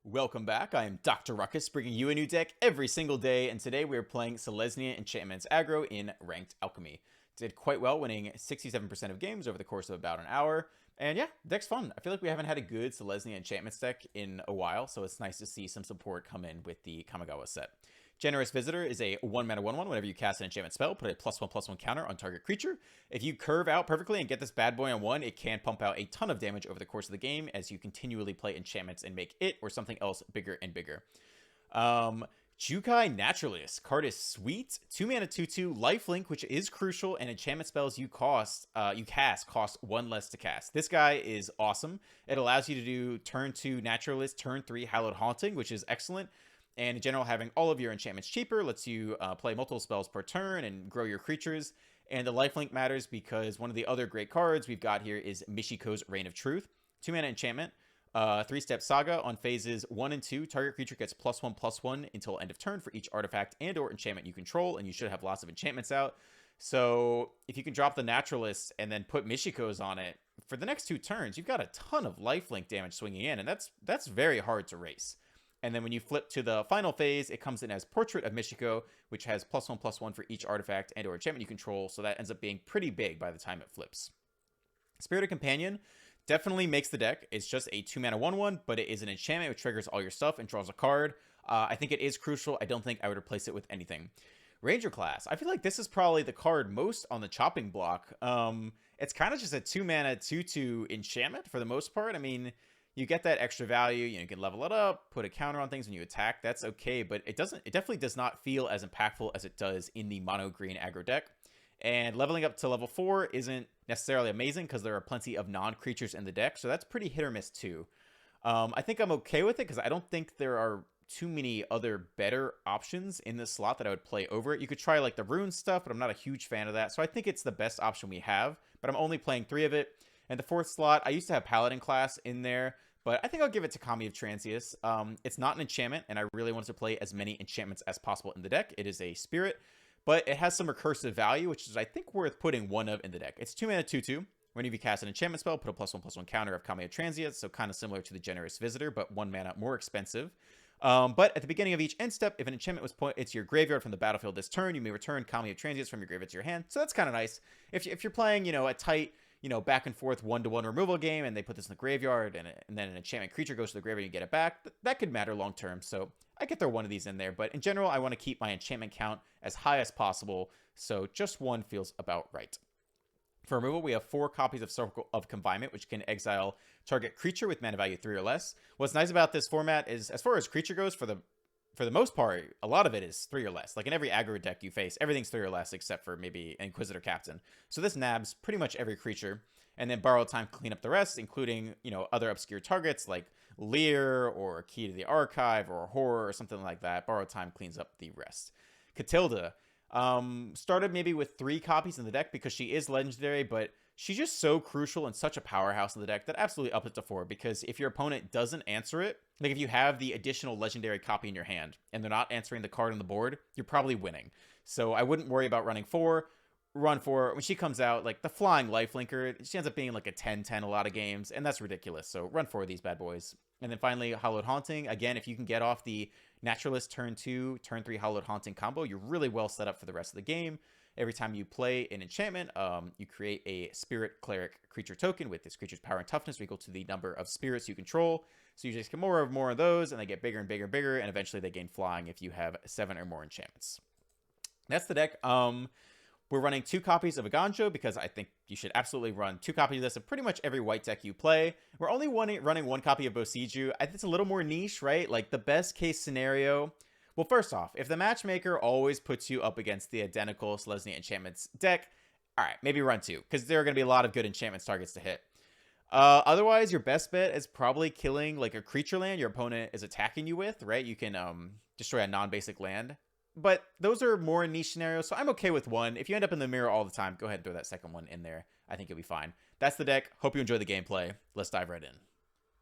Welcome back, I am Dr. Ruckus, bringing you a new deck every single day, and today we are playing Selesnya Enchantments Aggro in Ranked Alchemy. Did quite well, winning 67% of games over the course of about an hour, and yeah, deck's fun. I feel like we haven't had a good Selesnya Enchantments deck in a while, so it's nice to see some support come in with the Kamigawa set. Generous Visitor is a 1-mana 1/1. Whenever you cast an enchantment spell, put a +1/+1 counter on target creature. If you curve out perfectly and get this bad boy on 1, it can pump out a ton of damage over the course of the game as you continually play enchantments and make it or something else bigger and bigger. Jukai Naturalist. Card is sweet. 2-mana 2/2 lifelink, which is crucial, and enchantment spells you cast cost 1 less to cast. This guy is awesome. It allows you to do turn 2 Naturalist, turn 3 Hallowed Haunting, which is excellent. And in general, having all of your enchantments cheaper lets you play multiple spells per turn and grow your creatures. And the lifelink matters because one of the other great cards we've got here is Michiko's Reign of Truth. 2-mana enchantment, 3-step saga. On phases 1 and 2, target creature gets +1/+1 until end of turn for each artifact and or enchantment you control, and you should have lots of enchantments out. So if you can drop the Naturalist and then put Michiko's on it, for the next 2 turns, you've got a ton of lifelink damage swinging in, and that's very hard to race. And then when you flip to the final phase, it comes in as Portrait of Michiko, which has +1/+1 for each artifact and or enchantment you control, so that ends up being pretty big by the time it flips. Spirited Companion definitely makes the deck. It's just a 2-mana 1/1, but it is an enchantment which triggers all your stuff and draws a card. I think it is crucial. I don't think I would replace it with anything. Ranger Class. I feel like this is probably the card most on the chopping block. It's kind of just a 2-mana 2/2 enchantment for the most part. I mean, you get that extra value, you can level it up, put a counter on things when you attack. That's okay, but it definitely does not feel as impactful as it does in the mono green aggro deck. And leveling up to level 4 isn't necessarily amazing because there are plenty of non-creatures in the deck, so that's pretty hit or miss too. I think I'm okay with it because I don't think there are too many other better options in this slot that I would play over it. You could try like the rune stuff, but I'm not a huge fan of that, so I think it's the best option we have, but I'm only playing 3 of it. And the 4th slot, I used to have Paladin class in there, but I think I'll give it to Kami of Transius. It's not an enchantment, and I really wanted to play as many enchantments as possible in the deck. It is a spirit, but it has some recursive value, which is, I think, worth putting 1 of in the deck. It's 2-mana 2/2. Whenever you cast an enchantment spell, put a +1/+1 counter of Kami of Transius, so kind of similar to the Generous Visitor, but 1 mana more expensive. But at the beginning of each end step, if an enchantment was put into your graveyard from the battlefield this turn, you may return Kami of Transius from your graveyard to your hand. So that's kind of nice. If you're playing, a tight, back and forth 1-to-1 removal game, and they put this in the graveyard, and then an enchantment creature goes to the graveyard and you get it back, that could matter long term. So I could throw 1 of these in there, but in general, I want to keep my enchantment count as high as possible, so just 1 feels about right. For removal, we have 4 copies of Circle of Confinement, which can exile target creature with mana value 3 or less. What's nice about this format is, as far as creature goes, for the most part, a lot of it is 3 or less. Like in every aggro deck you face, everything's 3 or less except for maybe Inquisitor Captain. So this nabs pretty much every creature, and then Borrowed Time to clean up the rest, including, other obscure targets like Lear or Key to the Archive or Horror or something like that. Borrowed Time cleans up the rest. Catilda started maybe with 3 copies in the deck because she is legendary, but she's just so crucial and such a powerhouse in the deck that absolutely up it to 4, because if your opponent doesn't answer it, like if you have the additional legendary copy in your hand and they're not answering the card on the board, you're probably winning. So I wouldn't worry about running 4. Run 4. When she comes out, like the Flying Lifelinker, she ends up being like a 10/10 a lot of games, and that's ridiculous. So run 4 of these bad boys. And then finally, Hallowed Haunting. Again, if you can get off the Naturalist turn 2, turn 3 Hallowed Haunting combo, you're really well set up for the rest of the game. Every time you play an enchantment, you create a Spirit Cleric creature token with this creature's power and toughness equal to the number of spirits you control. So you just get more of those, and they get bigger and bigger and bigger, and eventually they gain flying if you have 7 or more enchantments. That's the deck. We're running 2 copies of Aganjo because I think you should absolutely run 2 copies of this in pretty much every white deck you play. We're only running 1 copy of Bosiju. I think it's a little more niche, right? Like the best case scenario. Well, first off, if the matchmaker always puts you up against the identical Selesnya Enchantments deck, all right, maybe run 2, because there are going to be a lot of good enchantments targets to hit. Otherwise, your best bet is probably killing like a creature land your opponent is attacking you with, right? You can destroy a non-basic land. But those are more niche scenarios, so I'm okay with 1. If you end up in the mirror all the time, go ahead and throw that second one in there. I think you'll be fine. That's the deck. Hope you enjoy the gameplay. Let's dive right in.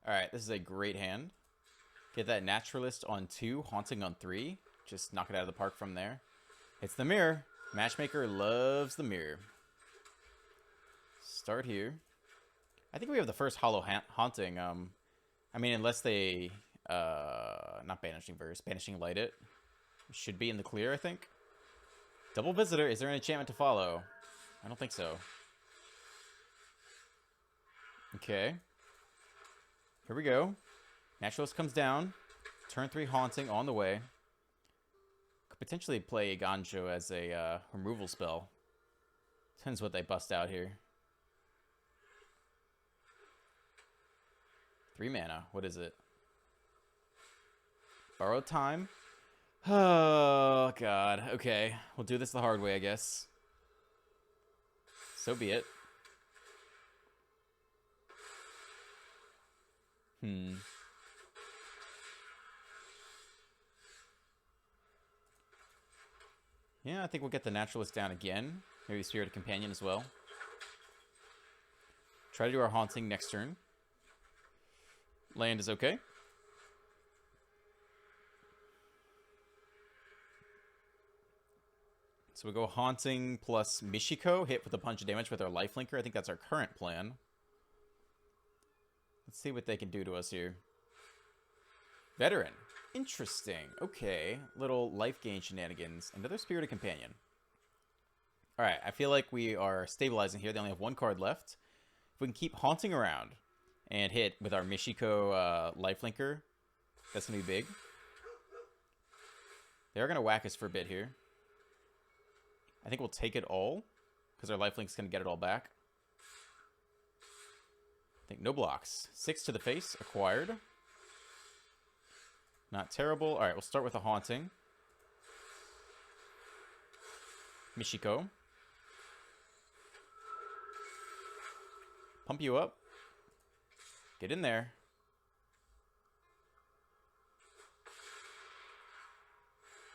All right, this is a great hand. Get that Naturalist on 2, Haunting on 3. Just knock it out of the park from there. It's the mirror. Matchmaker loves the mirror. Start here. I think we have the first Hollow Haunting. I mean, unless they Not Banishing Verse. Banishing Light it. Should be in the clear, I think. Double Visitor. Is there an enchantment to follow? I don't think so. Okay. Here we go. Naturalist comes down. Turn 3 Haunting on the way. Could potentially play Ganjo as a removal spell. Depends what they bust out here. 3 mana. What is it? Borrowed Time. Oh, God. Okay. We'll do this the hard way, I guess. So be it. Yeah, I think we'll get the Naturalist down again. Maybe Spirited Companion as well. Try to do our Haunting next turn. Land is okay. So we go Haunting plus Michiko, hit with a bunch of damage with our Lifelinker. I think that's our current plan. Let's see what they can do to us here. Veteran. Interesting. Okay. Little life gain shenanigans. Another Spirited Companion. Alright, I feel like we are stabilizing here. They only have 1 card left. If we can keep haunting around and hit with our Michiko Lifelinker, that's going to be big. They're going to whack us for a bit here. I think we'll take it all, because our Lifelink's going to get it all back. I think no blocks. 6 to the face, acquired. Not terrible. Alright, we'll start with a Haunting. Michiko. Pump you up. Get in there.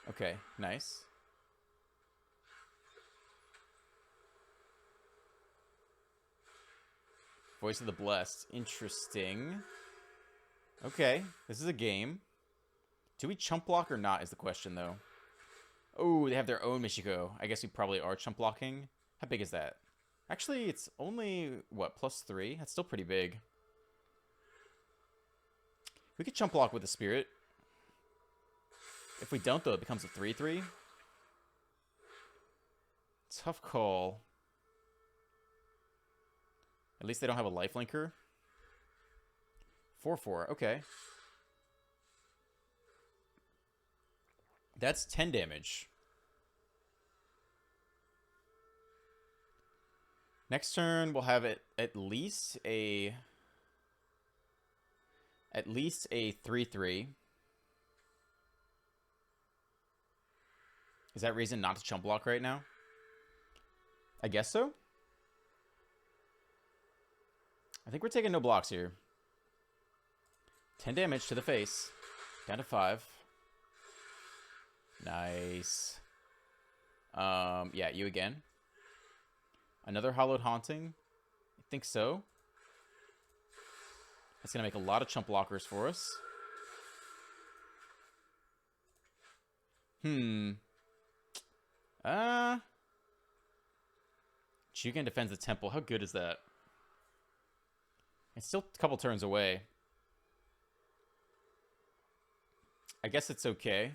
Okay, nice. Voice of the Blessed. Interesting. Okay, this is a game. Do we chump block or not is the question, though. Oh, they have their own Michiko. I guess we probably are chump blocking. How big is that? Actually, it's only, what, +3? That's still pretty big. We could chump block with the Spirit. If we don't, though, it becomes a 3/3. Tough call. At least they don't have a Lifelinker. 4/4, okay. That's 10 damage. Next turn, we'll have it at least a 3/3. Is that reason not to chump block right now? I guess so. I think we're taking no blocks here. 10 damage to the face. Down to 5. Nice. Yeah, you again. Another Hallowed Haunting? I think so. That's going to make a lot of chump blockers for us. Jugan defends the temple. How good is that? It's still a couple turns away. I guess it's okay.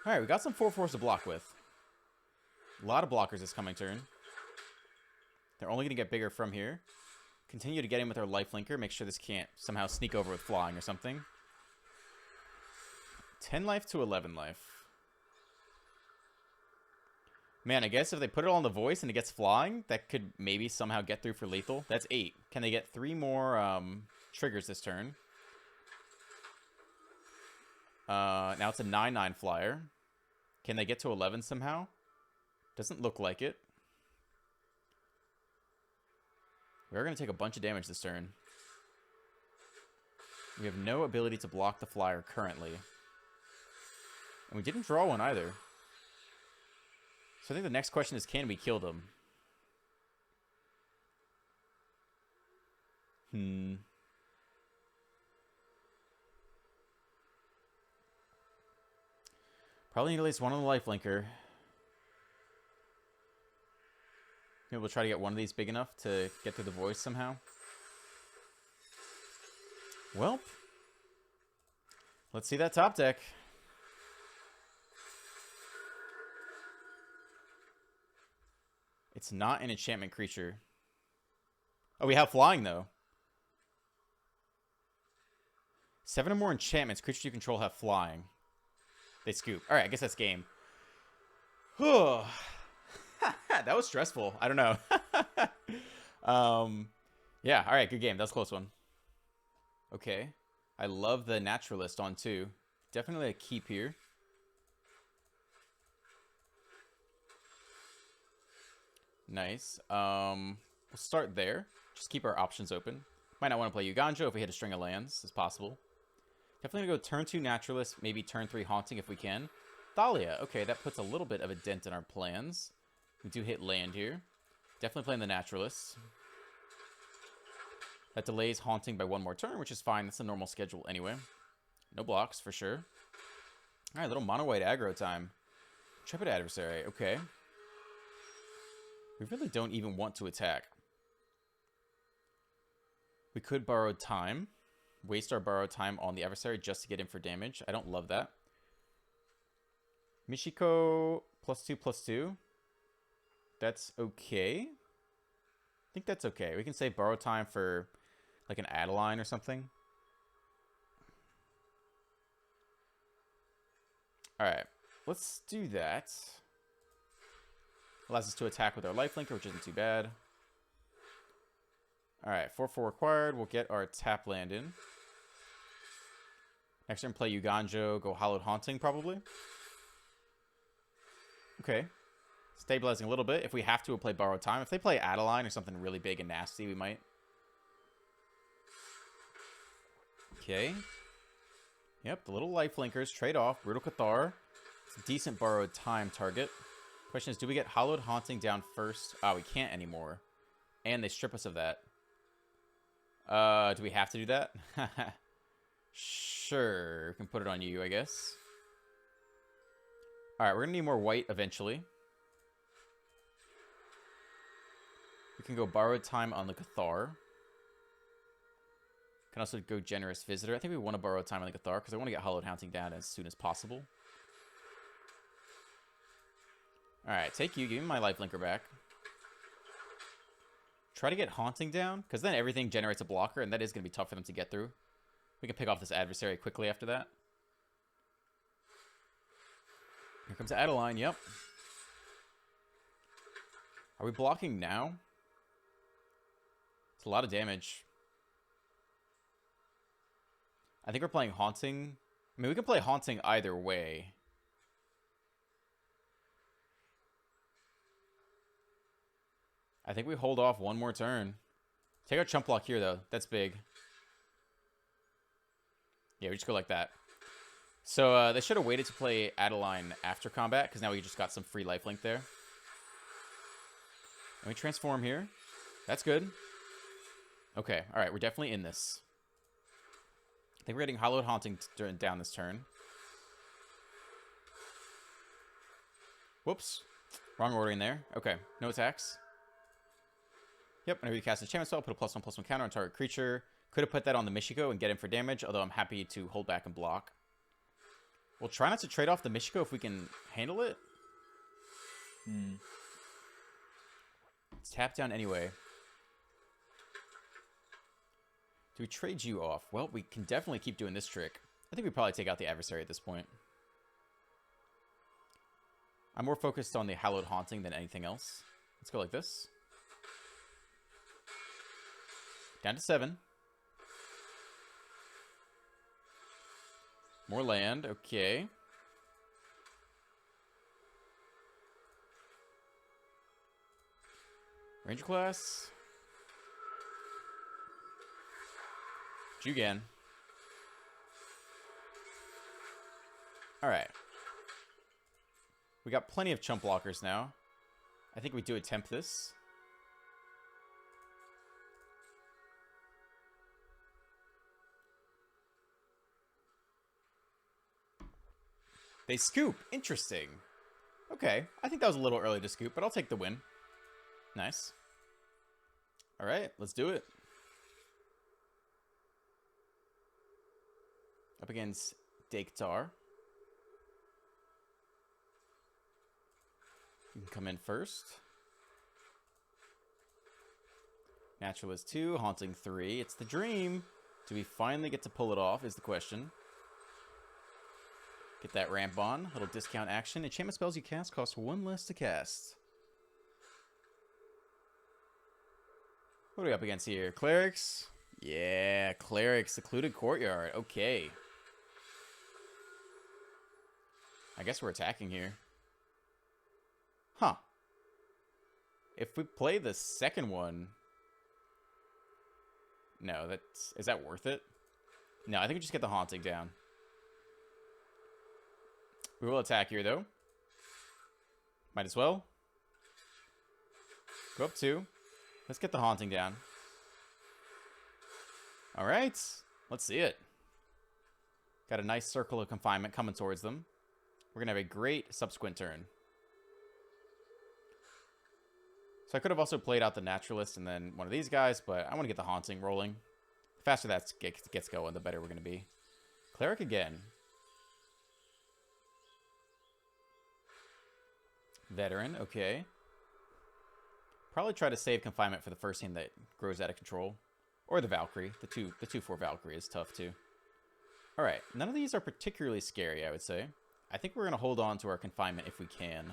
Alright, we got some 4/4s to block with. A lot of blockers this coming turn. They're only going to get bigger from here. Continue to get in with our Lifelinker. Make sure this can't somehow sneak over with flying or something. 10 life to 11 life. Man, I guess if they put it all in the voice and it gets flying, that could maybe somehow get through for lethal. That's 8. Can they get 3 more triggers this turn? Now it's a 9/9 flyer. Can they get to 11 somehow? Doesn't look like it. We're going to take a bunch of damage this turn. We have no ability to block the flyer currently. And we didn't draw one either. So I think the next question is, can we kill them? Probably need at least one on the lifelinker. Maybe we'll try to get one of these big enough to get through the voice somehow. Well, let's see that top deck. It's not an enchantment creature. Oh, we have flying, though. 7 or more enchantments. Creatures you control have flying. They scoop. All right, I guess that's game. That was stressful. I don't know. Yeah, all right, good game. That was a close one. Okay. I love the naturalist on 2. Definitely a keep here. Nice. We'll start there. Just keep our options open. Might not want to play Uganjo if we hit a string of lands. It's possible. Definitely going to go turn 2 naturalist, maybe turn 3 haunting if we can. Thalia. Okay, that puts a little bit of a dent in our plans. We do hit land here. Definitely playing the naturalist. That delays haunting by 1 more turn, which is fine. That's a normal schedule anyway. No blocks for sure. All right, little mono white aggro time. Intrepid adversary. Okay. We really don't even want to attack. We could borrow time. Waste our borrowed time on the adversary just to get in for damage. I don't love that. Michiko +2/+2. That's okay. I think that's okay. We can save borrow time for like an Adeline or something. Alright. Let's do that. Allows us to attack with our lifelinker, which isn't too bad. Alright, 4/4 required. We'll get our tap land in. Next turn, play Uganjo, go Hallowed Haunting, probably. Okay. Stabilizing a little bit. If we have to, we'll play Borrowed Time. If they play Adeline or something really big and nasty, we might. Okay. Yep, the little lifelinkers trade off. Brutal Cathar. It's a decent Borrowed Time target. Question is, do we get Hallowed Haunting down first? Oh, we can't anymore. And they strip us of that. Do we have to do that? Sure. We can put it on you, I guess. Alright, we're going to need more white eventually. We can go Borrowed Time on the Cathar. Can also go Generous Visitor. I think we want to Borrow Time on the Cathar because I want to get Hallowed Haunting down as soon as possible. Alright, take you. Give me my lifelinker back. Try to get Haunting down, because then everything generates a blocker, and that is going to be tough for them to get through. We can pick off this adversary quickly after that. Here comes Adeline, yep. Are we blocking now? It's a lot of damage. I think we're playing Haunting. I mean, we can play Haunting either way. I think we hold off one more turn. Take our chump block here, though. That's big. Yeah, we just go like that. So they should have waited to play Adeline after combat, because now we just got some free lifelink there. And we transform here. That's good. Okay, all right, we're definitely in this. I think we're getting Hallowed Haunting down this turn. Whoops. Wrong ordering there. Okay, no attacks. Yep, whenever you cast an enchantment spell, put a +1/+1 counter on target creature. Could have put that on the Michiko and get him for damage, although I'm happy to hold back and block. We'll try not to trade off the Michiko if we can handle it. Let's tap down anyway. Do we trade you off? Well, we can definitely keep doing this trick. I think we probably take out the adversary at this point. I'm more focused on the Hallowed Haunting than anything else. Let's go like this. Down to 7. More land. Okay. Ranger class. Jugan. Alright. We got plenty of chump blockers now. I think we do attempt this. They scoop. Interesting. Okay. I think that was a little early to scoop, but I'll take the win. Nice. All right, let's do it. Up against Daketar. You can come in first. Naturalist 2, Haunting 3. It's the dream. Do we finally get to pull it off is the question. Get that ramp on. Little discount action. Enchantment spells you cast cost 1 less to cast. What are we up against here? Clerics? Yeah, Clerics. Secluded Courtyard. Okay. I guess we're attacking here. Huh. If we play the second one... No, that's... Is that worth it? No, I think we just get the Haunting down. We will attack here, though. Might as well. Go up 2. Let's get the Haunting down. Alright. Let's see it. Got a nice circle of confinement coming towards them. We're going to have a great subsequent turn. So I could have also played out the Naturalist and then one of these guys, but I want to get the Haunting rolling. The faster that gets going, the better we're going to be. Cleric again. Veteran, okay. Probably try to save confinement for the first team that grows out of control. Or the Valkyrie. The 2/4 Valkyrie is tough too. Alright, none of these are particularly scary, I would say. I think we're going to hold on to our confinement if we can.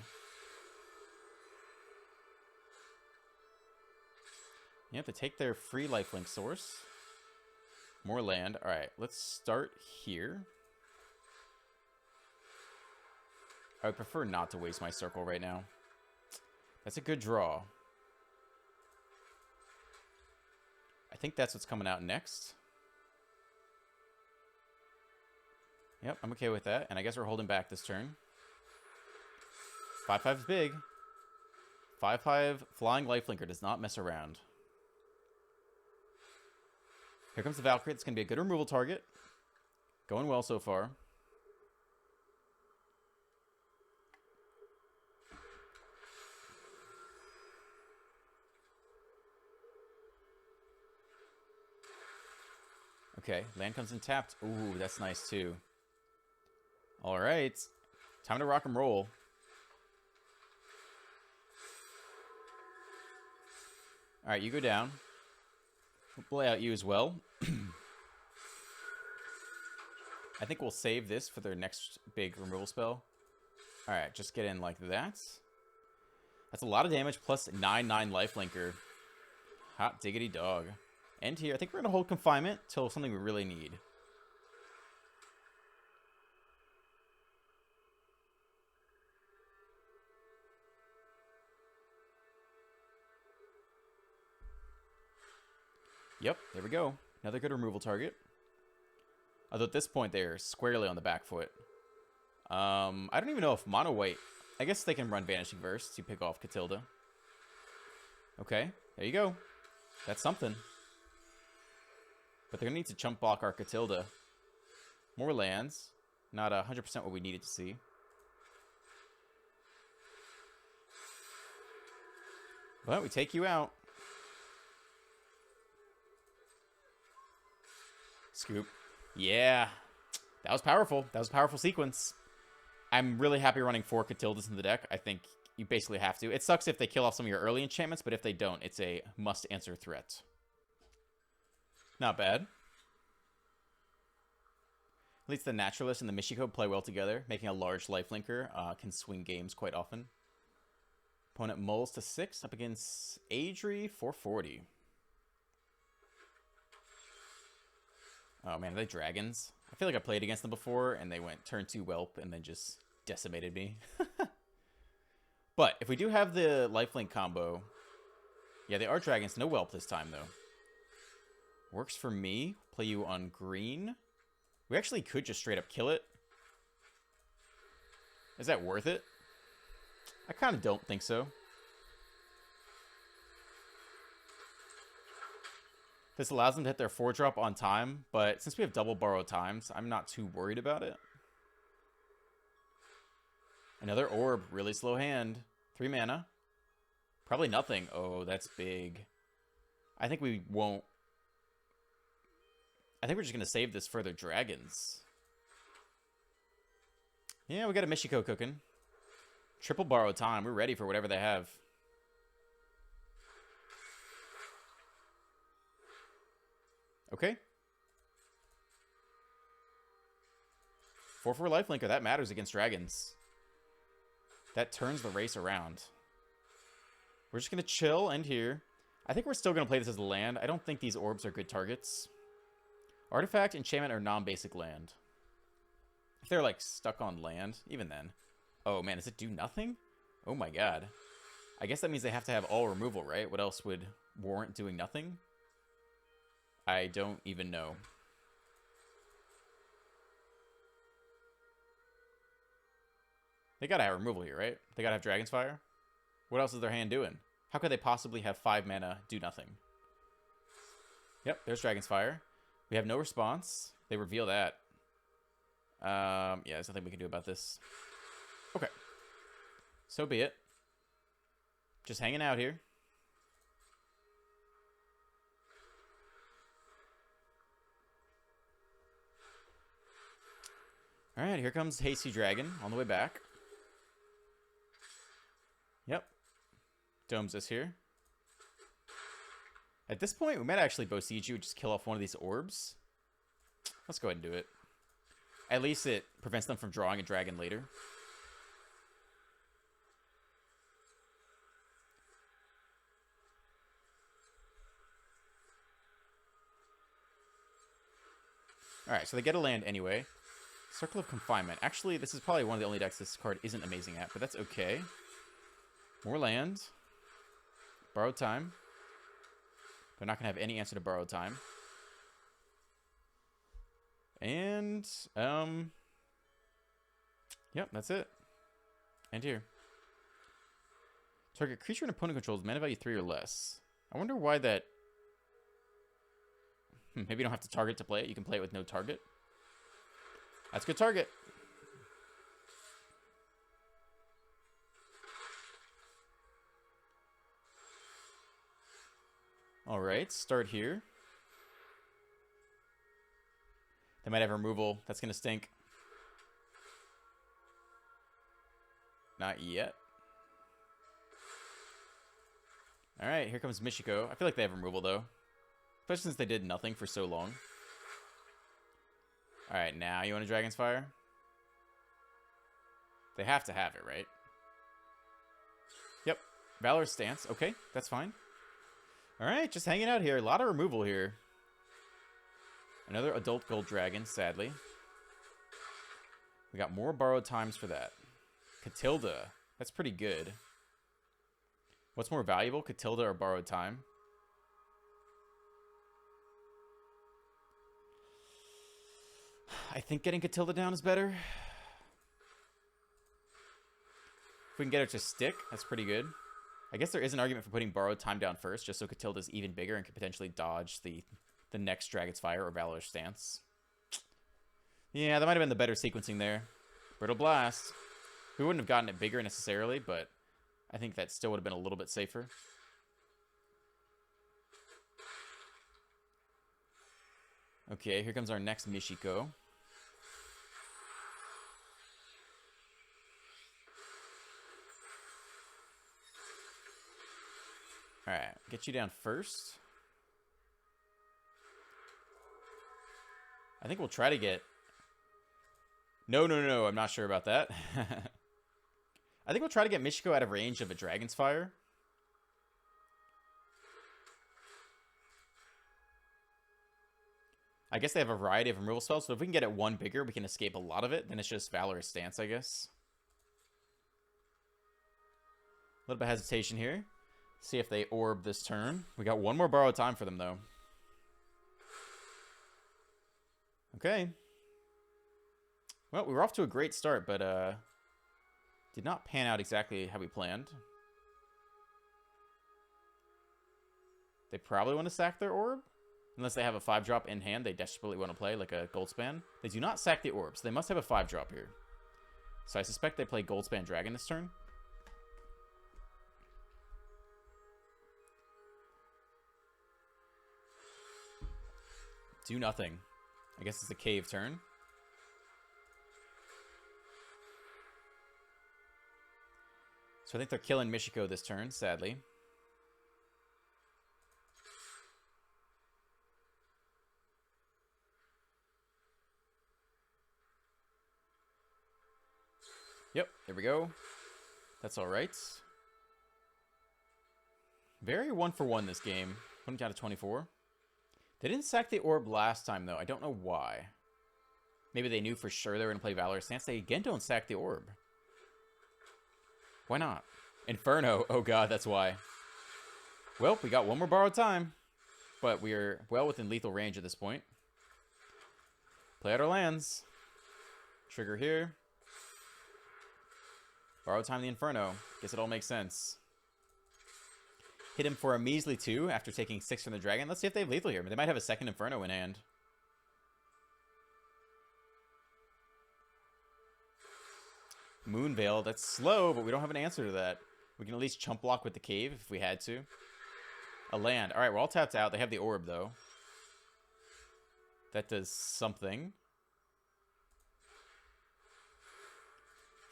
You have to take their free lifelink source. More land. Alright, let's start here. I would prefer not to waste my circle right now. That's a good draw. I think that's what's coming out next. Yep, I'm okay with that. And I guess we're holding back this turn. 5/5 is big. 5/5 Flying Lifelinker does not mess around. Here comes the Valkyrie. It's going to be a good removal target. Going well so far. Okay, land comes in tapped. Ooh, that's nice too. All right, time to rock and roll. All right, you go down. We'll play out you as well. I think we'll save this for their next big removal spell. All right, just get in like that. That's a lot of damage plus 9/9 lifelinker. Hot diggity dog. End here. I think we're going to hold confinement till something we really need. Yep, there we go. Another good removal target. Although at this point, they're squarely on the back foot. I don't even know if mono white... I guess they can run Vanishing Verse to pick off Catilda. Okay, there you go. That's something. But they're going to need to chump block our Catilda. More lands. Not 100% what we needed to see. But we take you out. Scoop. Yeah. That was powerful. That was a powerful sequence. I'm really happy running 4 Catildas in the deck. I think you basically have to. It sucks if they kill off some of your early enchantments, but if they don't, it's a must-answer threat. Not bad. At least the Naturalist and the Michiko play well together. Making a large lifelinker can swing games quite often. Opponent mulls to 6 up against Adri 440. Oh man, are they dragons? I feel like I played against them before and they went turn 2 whelp and then just decimated me. But if we do have the lifelink combo, yeah, they are dragons. No whelp this time though. Works for me. Play you on green. We actually could just straight up kill it. Is that worth it? I kind of don't think so. This allows them to hit their 4-drop on time, but since we have double borrowed times, I'm not too worried about it. Another orb. Really slow hand. 3 mana. Probably nothing. Oh, that's big. I think we won't. I think we're just going to save this for their dragons. Yeah, we got a Michiko cooking. Triple borrow time. We're ready for whatever they have. Okay. 4/4 lifelinker. That matters against dragons. That turns the race around. We're just going to chill end here. I think we're still going to play this as a land. I don't think these orbs are good targets. Artifact, enchantment, or non-basic land. If they're, like, stuck on land, even then. Oh, man, does it do nothing? Oh, my God. I guess that means they have to have all removal, right? What else would warrant doing nothing? I don't even know. They gotta have removal here, right? They gotta have Dragon's Fire. What else is their hand doing? How could they possibly have 5 mana do nothing? Yep, there's Dragon's Fire. We have no response. They reveal that. Yeah, there's nothing we can do about this. Okay. So be it. Just hanging out here. Alright, here comes Hasty Dragon on the way back. Yep. Domes us here. At this point, we might actually Bosiju and just kill off one of these orbs. Let's go ahead and do it. At least it prevents them from drawing a dragon later. Alright, so they get a land anyway. Circle of Confinement. Actually, this is probably one of the only decks this card isn't amazing at, but that's okay. More land. Borrowed Time. They're not going to have any answer to Borrowed Time. And, yep, that's it. And here. Target creature and opponent controls mana value 3 or less. I wonder why that... maybe you don't have to target to play it. You can play it with no target. That's a good target. Alright, start here. They might have removal. That's going to stink. Not yet. Alright, here comes Michiko. I feel like they have removal, though. Especially since they did nothing for so long. Alright, now you want a Dragon's Fire? They have to have it, right? Yep. Valor's Stance. Okay, that's fine. Alright, just hanging out here. A lot of removal here. Another Adult Gold Dragon, sadly. We got more borrowed times for that. Catilda. That's pretty good. What's more valuable, Catilda or borrowed time? I think getting Catilda down is better. If we can get her to stick, that's pretty good. I guess there is an argument for putting borrowed time down first, just so Catilda's even bigger and could potentially dodge the next Dragon's Fire or Valor's Stance. Yeah, that might have been the better sequencing there. Brittle Blast. We wouldn't have gotten it bigger necessarily, but I think that still would have been a little bit safer. Okay, here comes our next Michiko. Alright, get you down first. I think we'll try to get... No, I'm not sure about that. I think we'll try to get Michiko out of range of a Dragon's Fire. I guess they have a variety of removal spells, so if we can get it one bigger, we can escape a lot of it. Then it's just Valorous Stance, I guess. A little bit of hesitation here. See if they orb this turn. We got one more borrowed time for them, though. Okay. Well, we were off to a great start, but did not pan out exactly how we planned. They probably want to sack their orb. Unless they have a 5-drop in hand they desperately want to play, like a Goldspan. They do not sack the orb, so they must have a 5-drop here. So I suspect they play Goldspan Dragon this turn. Do nothing. I guess it's a cave turn. So I think they're killing Michiko this turn, sadly. Yep, there we go. That's all right. Very 1-for-1 this game. Putting down to 24. They didn't sack the orb last time, though. I don't know why. Maybe they knew for sure they were going to play Valorous Stance. They again don't sack the orb. Why not? Inferno. Oh god, that's why. Well, we got one more borrowed time. But we are well within lethal range at this point. Play out our lands. Trigger here. Borrowed time the Inferno. Guess it all makes sense. Hit him for a measly 2 after taking 6 from the dragon. Let's see if they have lethal here. They might have a second Inferno in hand. Moonveil. That's slow, but we don't have an answer to that. We can at least chump block with the cave if we had to. A land. Alright, we're all tapped out. They have the orb, though. That does something.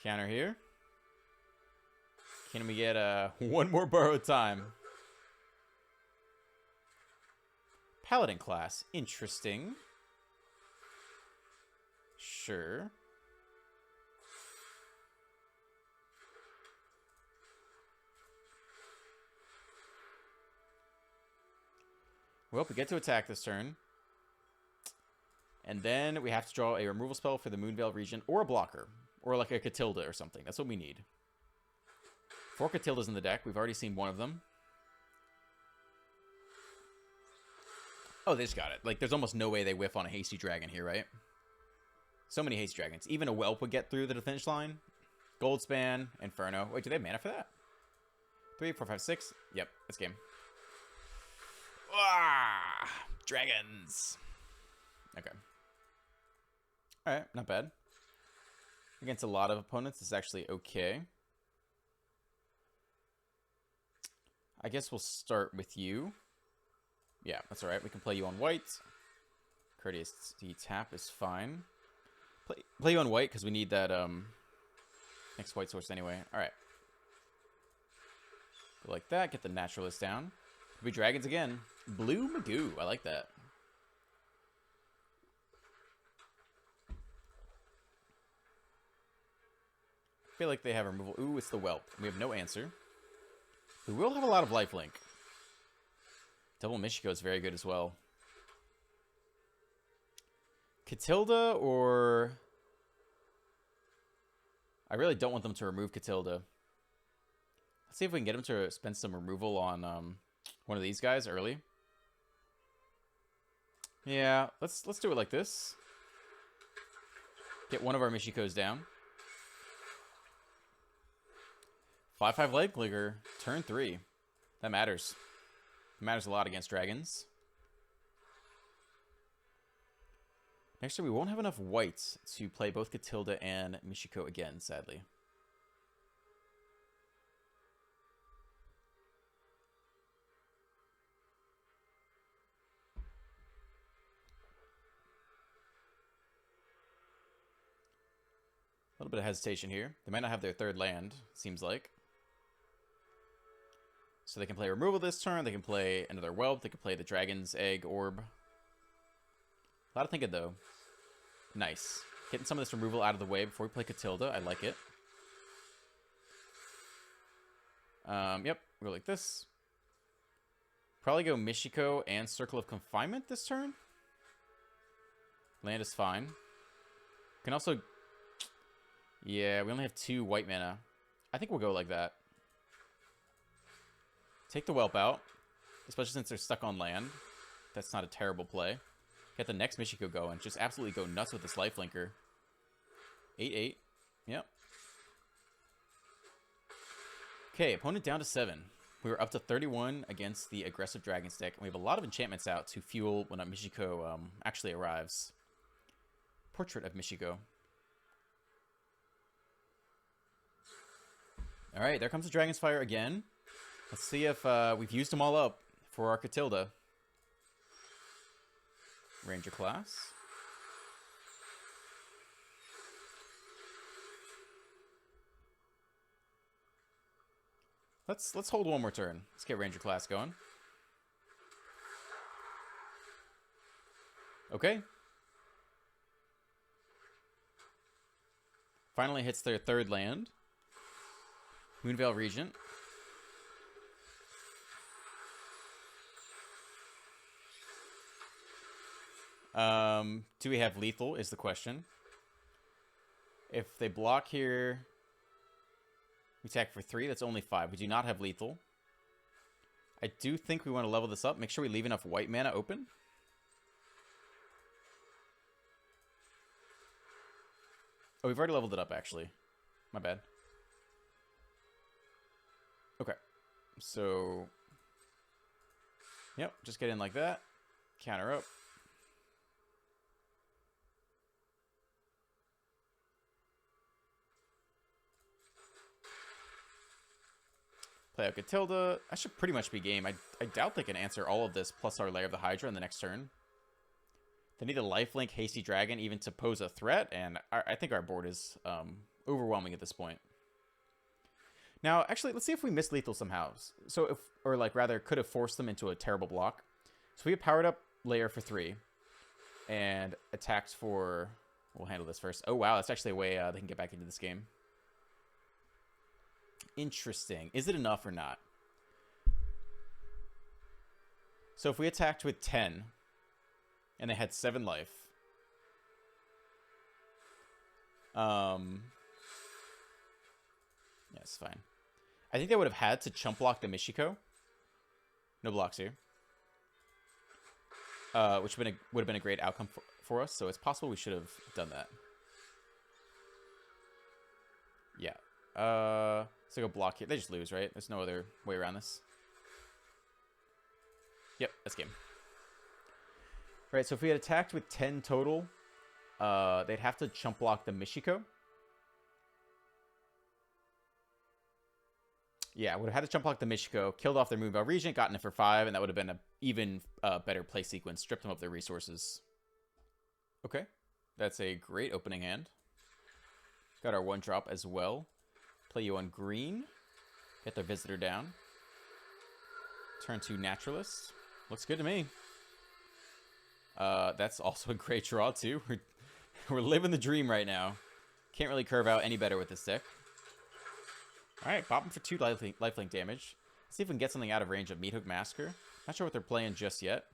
Counter here. Can we get one more borrowed time? Paladin class. Interesting. Sure. Well, we get to attack this turn. And then we have to draw a removal spell for the Moonveil region or a blocker. Or like a Catilda or something. That's what we need. 4 Catildas in the deck. We've already seen one of them. Oh, they just got it. Like, there's almost no way they whiff on a Hasty Dragon here, right? So many Hasty Dragons. Even a Whelp would get through the finish line. Goldspan, Inferno. Wait, do they have mana for that? 3, 4, 5, 6. Yep, that's game. Ah, dragons. Okay. Alright, not bad. Against a lot of opponents, it's actually okay. I guess we'll start with you. Yeah, that's alright. We can play you on white. Courteous tap is fine. Play you on white because we need that next white source anyway. Alright. Go like that. Get the naturalist down. Could be dragons again. Blue Magoo. I like that. I feel like they have removal. Ooh, it's the Whelp. We have no answer. We will have a lot of lifelink. Double Michiko is very good as well. Catilda or... I really don't want them to remove Catilda. Let's see if we can get them to spend some removal on one of these guys early. Yeah, let's do it like this. Get one of our Michikos down. 5/5 Leg Clicker, turn 3. That matters. It matters a lot against dragons. Next turn, we won't have enough whites to play both Catilda and Michiko again, sadly. A little bit of hesitation here. They might not have their third land, seems like. So they can play removal this turn. They can play another Whelp. They can play the Dragon's Egg Orb. A lot of thinking, though. Nice. Getting some of this removal out of the way before we play Catilda. I like it. Yep. We'll go like this. Probably go Michiko and Circle of Confinement this turn. Land is fine. Can also... Yeah, we only have 2 white mana. I think we'll go like that. Take the Whelp out, especially since they're stuck on land. That's not a terrible play. Get the next Michiko going. Just absolutely go nuts with this lifelinker. 8/8. Yep. Okay, opponent down to 7. We were up to 31 against the aggressive Dragon's deck. And we have a lot of enchantments out to fuel when a Michiko actually arrives. Portrait of Michiko. All right, there comes the Dragon's Fire again. Let's see if we've used them all up for our Catilda. Ranger class. Let's hold one more turn. Let's get Ranger class going. Okay. Finally hits their third land. Moonveil Regent. Do we have lethal is the question. If they block here, we attack for 3. That's only 5. We do not have lethal. I do think we want to level this up. Make sure we leave enough white mana open. Oh, we've already leveled it up, actually. My bad. Okay. So, yep, just get in like that. Counter up. Play out Catilda. I should pretty much be game. I doubt they can answer all of this plus our Lair of the Hydra in the next turn. They need a lifelink Hasty Dragon even to pose a threat, and I think our board is overwhelming at this point. Now, actually, let's see if we miss lethal somehow. So, if, or like rather, could have forced them into a terrible block. So we have powered up Lair for 3, and attacked for. We'll handle this first. Oh wow, that's actually a way they can get back into this game. Interesting. Is it enough or not? So if we attacked with 10 and they had 7 life, yeah, it's fine. I think they would have had to chump block the Michiko. No blocks here. Which would have been a great outcome for us, so it's possible we should have done that. Yeah. So go block here. They just lose, right? There's no other way around this. Yep, that's game. Right, so if we had attacked with 10 total, they'd have to chump block the Michiko. Yeah, would have had to chump block the Michiko, killed off their Moonveil Regent, gotten it for 5, and that would have been an even better play sequence. Stripped them of their resources. Okay, that's a great opening hand. Got our 1-drop as well. Play you on green. Get their visitor down. Turn 2 naturalist. Looks good to me. That's also a great draw too. We're living the dream right now. Can't really curve out any better with this deck. Alright, pop him for 2 lifelink damage. See if we can get something out of range of Meathook Massacre. Not sure what they're playing just yet.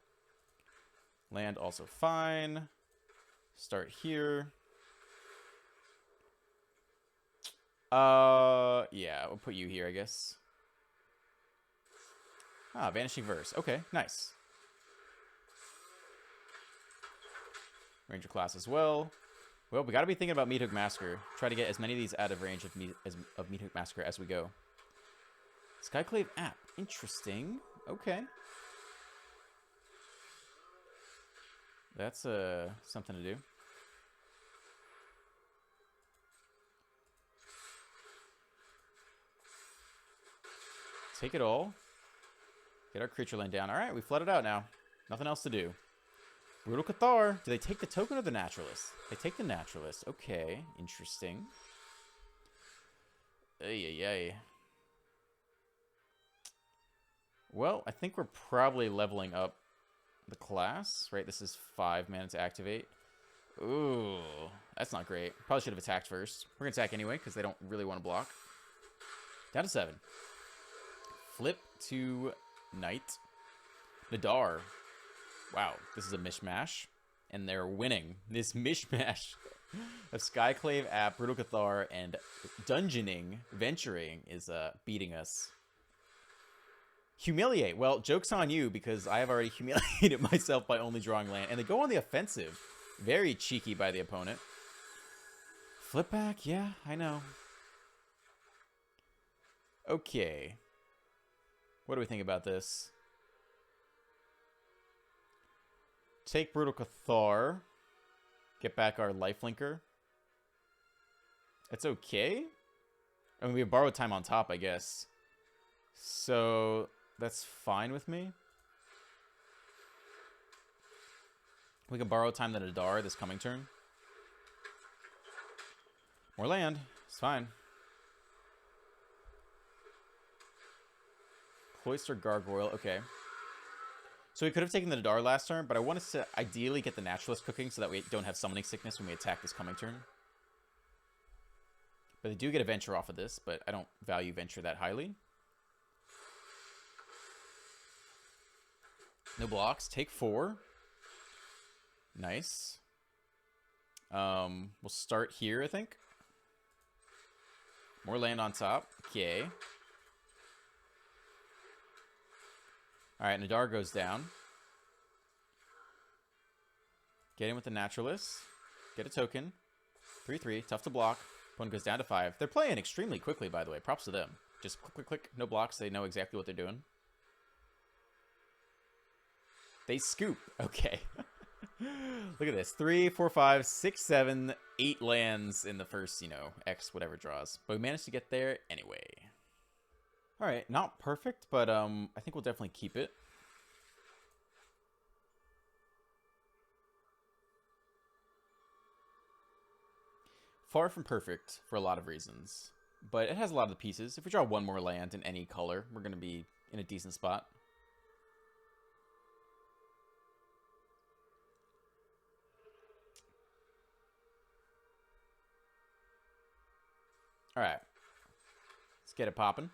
Land also fine. Start here. Yeah, we'll put you here, I guess. Ah, Vanishing Verse. Okay, nice. Ranger class as well. Well, we got to be thinking about Meathook Massacre. Try to get as many of these out of range of Meathook Massacre as we go. Skyclave app. Interesting. Okay. That's something to do. Take it all. Get our creature land down. All right, we flooded out now. Nothing else to do. Brutal Cathar. Do they take the token or the naturalist? They take the naturalist. Okay, interesting. Ay, ay, ay. Well, I think we're probably leveling up the class, right? This is 5 mana to activate. Ooh, that's not great. Probably should have attacked first. We're going to attack anyway because they don't really want to block. Down to 7. Flip to Knight. Nadar. Wow, this is a mishmash. And they're winning. This mishmash of Skyclave app, Brutal Cathar, and Dungeoning, Venturing is beating us. Humiliate. Well, joke's on you because I have already humiliated myself by only drawing land. And they go on the offensive. Very cheeky by the opponent. Flip back? Yeah, I know. Okay. What do we think about this? Take Brutal Cathar. Get back our lifelinker. It's okay. I mean, we have borrowed time on top, I guess. So that's fine with me. We can borrow time than Adar this coming turn. More land. It's fine. Cloister Gargoyle. Okay. So we could have taken the Nadar last turn, but I wanted to ideally get the Naturalist cooking so that we don't have Summoning Sickness when we attack this coming turn. But they do get a Venture off of this, but I don't value Venture that highly. No blocks. Take 4. Nice. We'll start here, I think. More land on top. Okay. Alright, Nadar goes down. Get in with the Naturalist. Get a token. 3/3. Tough to block. Opponent goes down to 5. They're playing extremely quickly, by the way. Props to them. Just click, click, click. No blocks. They know exactly what they're doing. They scoop. Okay. Look at this. 3, 4, 5, 6, 7, 8 lands in the first, X whatever draws. But we managed to get there anyway. Alright, not perfect, but I think we'll definitely keep it. Far from perfect for a lot of reasons. But it has a lot of the pieces. If we draw one more land in any color, we're going to be in a decent spot. Alright. Let's get it popping.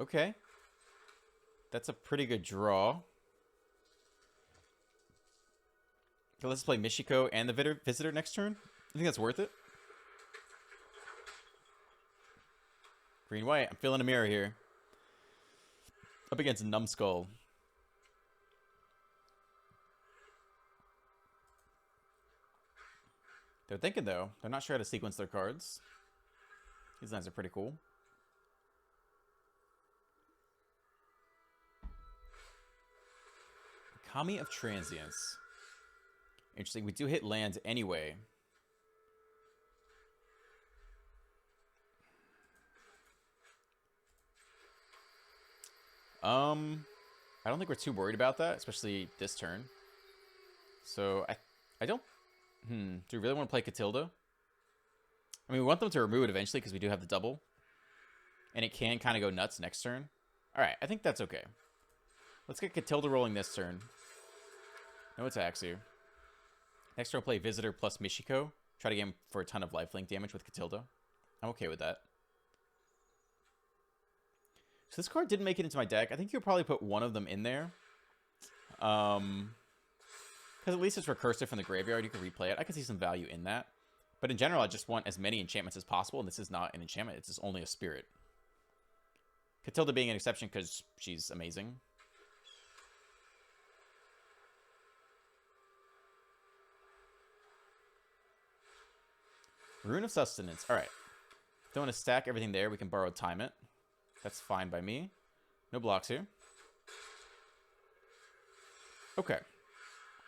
Okay. That's a pretty good draw. Okay, let's play Michiko and the Visitor next turn. I think that's worth it. Green-white. I'm feeling a mirror here. Up against Numbskull. They're thinking, though. They're not sure how to sequence their cards. These lines are pretty cool. Kami of Transience. Interesting. We do hit land anyway. I don't think we're too worried about that, especially this turn. So I don't. Do we really want to play Catilda? I mean, we want them to remove it eventually because we do have the double, and it can kind of go nuts next turn. All right, I think that's okay. Let's get Catilda rolling this turn. No attacks here. Next turn, I'll play Visitor plus Michiko. Try to get him for a ton of lifelink damage with Catilda. I'm okay with that. So this card didn't make it into my deck. I think you'll probably put one of them in there. Because at least it's recursive from the graveyard. You can replay it. I can see some value in that. But in general, I just want as many enchantments as possible. And this is not an enchantment. It's just only a spirit. Catilda being an exception because she's amazing. Rune of Sustenance. All right. Don't want to stack everything there. We can borrow time it. That's fine by me. No blocks here. Okay.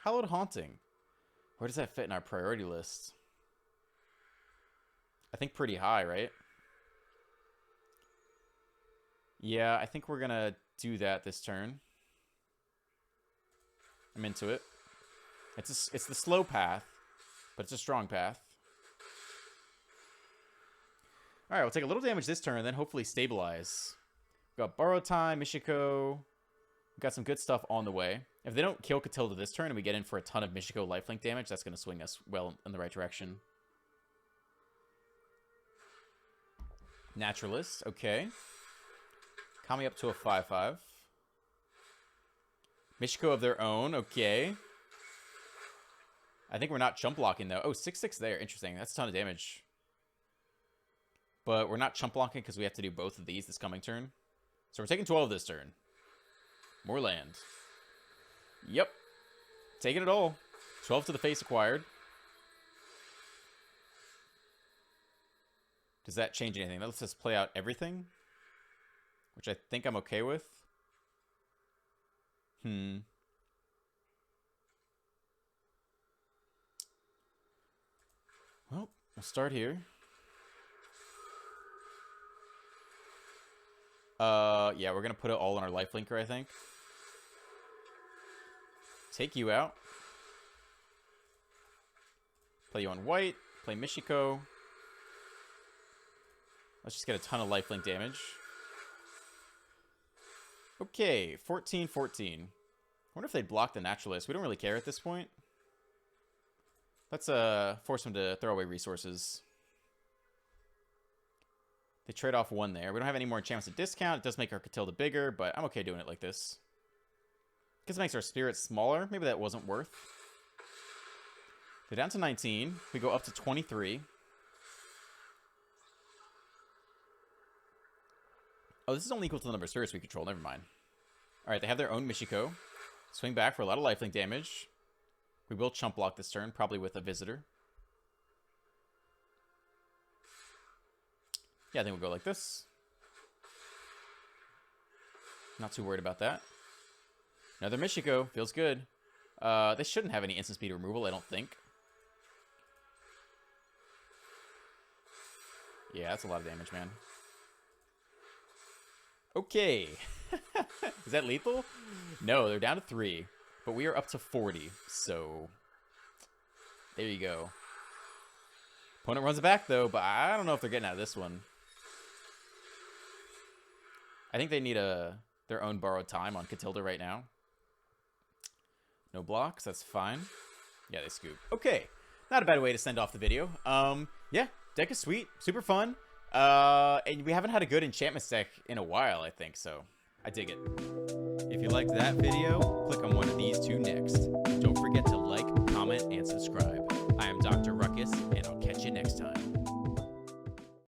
Hallowed Haunting. Where does that fit in our priority list? I think pretty high, right? Yeah, I think we're going to do that this turn. I'm into it. It's the slow path, but it's a strong path. All right, we'll take a little damage this turn and then hopefully stabilize. We've got Borrow Time, Michiko. We've got some good stuff on the way. If they don't kill Catilda this turn and we get in for a ton of Michiko lifelink damage, that's going to swing us well in the right direction. Naturalist, okay. Kami up to a 5/5. Michiko of their own, okay. I think we're not chump blocking though. Oh, 6/6 there, interesting. That's a ton of damage. But we're not chump blocking because we have to do both of these this coming turn. So we're taking 12 this turn. More land. Yep. Taking it all. 12 to the face acquired. Does that change anything? That lets us play out everything. Which I think I'm okay with. Well, We'll start here. Yeah, we're gonna put it all on our lifelinker, I think. Take you out. Play you on white. Play Michiko. Let's just get a ton of lifelink damage. Okay, 14-14. I wonder if they'd block the Naturalist. We don't really care at this point. Let's force them to throw away resources. They trade off one there. We don't have any more enchantments at discount. It does make our Catilda bigger, but I'm okay doing it like this. Because it makes our spirit smaller. Maybe that wasn't worth. They're down to 19. We go up to 23. Oh, this is only equal to the number of spirits we control. Never mind. Alright, they have their own Michiko. Swing back for a lot of lifelink damage. We will chump block this turn, probably with a visitor. Yeah, I think we'll go like this. Not too worried about that. Another Michiko. Feels good. They shouldn't have any instant speed removal, I don't think. Yeah, that's a lot of damage, man. Okay. Is that lethal? No, they're down to 3. But we are up to 40. So, there you go. Opponent runs it back, though. But I don't know if they're getting out of this one. I think they need their own borrowed time on Catilda right now. No blocks. That's fine. Yeah, they scoop. Okay. Not a bad way to send off the video. Yeah, deck is sweet. Super fun. And we haven't had a good enchantments deck in a while, I think, so I dig it. If you liked that video, click on one of these two next. Don't forget to like, comment, and subscribe. I am